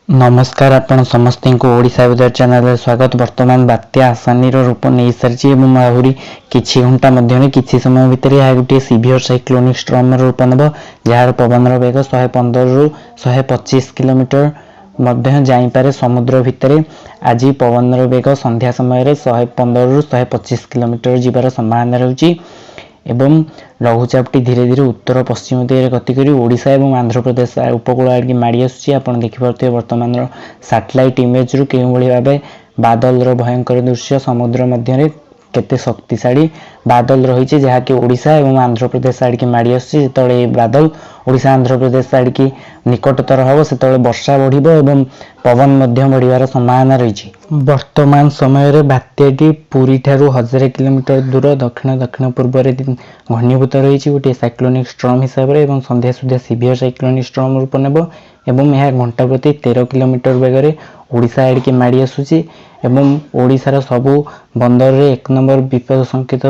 नमस्कार आपण समस्त को ओडिशा वेदर चैनल स्वागत। वर्तमान बात्या आसानी रूप नहीं सारी आहरी किछि घंटा मध्य किछि समय भितर यह गोटे सीवियर साइक्लोनिक स्ट्रॉम रूप नेब जार पवन वेग 115 रु 125 किलोमीटर मध्य जाईपारे समुद्र भितर। आज पवन वेग संध्या समय 115 रु 125 किलोमीटर जीवार संभावना रही एवं लघुचापटी धीरे धीरे उत्तर पश्चिम दिगरे गति करी ओडिशा एवं आंध्र प्रदेश उपकूल आड़े माड़ी आसुची। आपण देखिपे वर्तमान सैटेलाइट इमेज रु के भाव बादल भयंकर दृश्य समुद्र मध्य केते शक्तिशाली बादल रही जहाँकि ओडिशा एवं आंध्र प्रदेश आड़े माड़ी आसुची। जिते बादल ओडिशा आंध्र प्रदेश आड़े निकटतर हम से वर्षा बढ़िबो एवं पवन मध्य बढ़िबार संभावना रही। वर्तमान समय बात्याटी पुरी ठारू 1000 किलोमीटर दूर दक्षिण दक्षिण पूर्व घनीभूत रही गोटे साइक्लोनिक स्ट्रॉम हिसाब से एवं संध्या सुधा सीवियर साइक्लोनिक स्ट्रॉम रूप नेब एवं यह घंटा प्रति 13 किलोमीटर बेगर ओडिशा आड़े माड़ी आसुची एवं ओडिशार सबु बंदर रे 1 नंबर विपद संकेत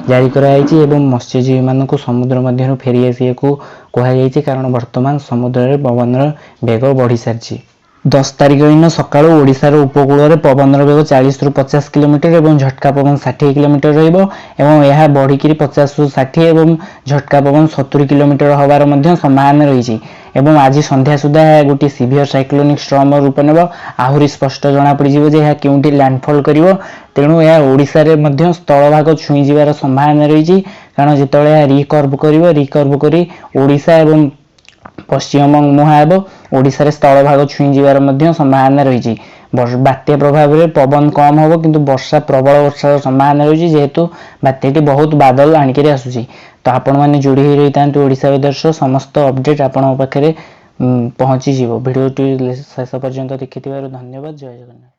जारी कराई एवं मत्स्यजीवी मानक समुद्र मध्य फेरी आसिया को कहुई कारण वर्तमान समुद्र रे पवन वेग बढ़ी सारी। 10 तारिख दिन सकाळ ओडिशार उपकूल में पवन वेग 40 रु 50 किलोमीटर एवं झटका पवन 60 किलोमीटर रहिबो एवं यह बढ़िकी 50 रु 60 एवं झटका पवन 70 किलोमीटर हबार मध्य संभावना रही एवं आज संध्या सुधा गोटे सीवियर साइक्लोनिक स्ट्रॉम रूप नेब आहरी स्पष्ट जना पड़िजिवो जे यह केउंटी लैंडफॉल करिवो। तेणु यह ओडिशा रे मध्य स्थल भाग छुई जिबार संभावना रही कारण जितेबाला यह रिकर्व करिवो रिकर्व करी ओडिशा एवं पश्चिम मुहां एवं ओडिशा रे स्थल भाग छुई जिबार मध्य संभावना रही। बात्या प्रभाव में पवन कम हम किंतु वर्षा प्रबल वर्षा संभावना रही जेहेतु बात्याटी बहुत बादल आणिक आसूची। तो आपण मैंने जोड़ी रही था ओडिशा वेदर समस्त अपडेट आपण पाखे पहुँची भिडियो शेष पर्यंत देखि धन्यवाद। जय जगन्नाथ।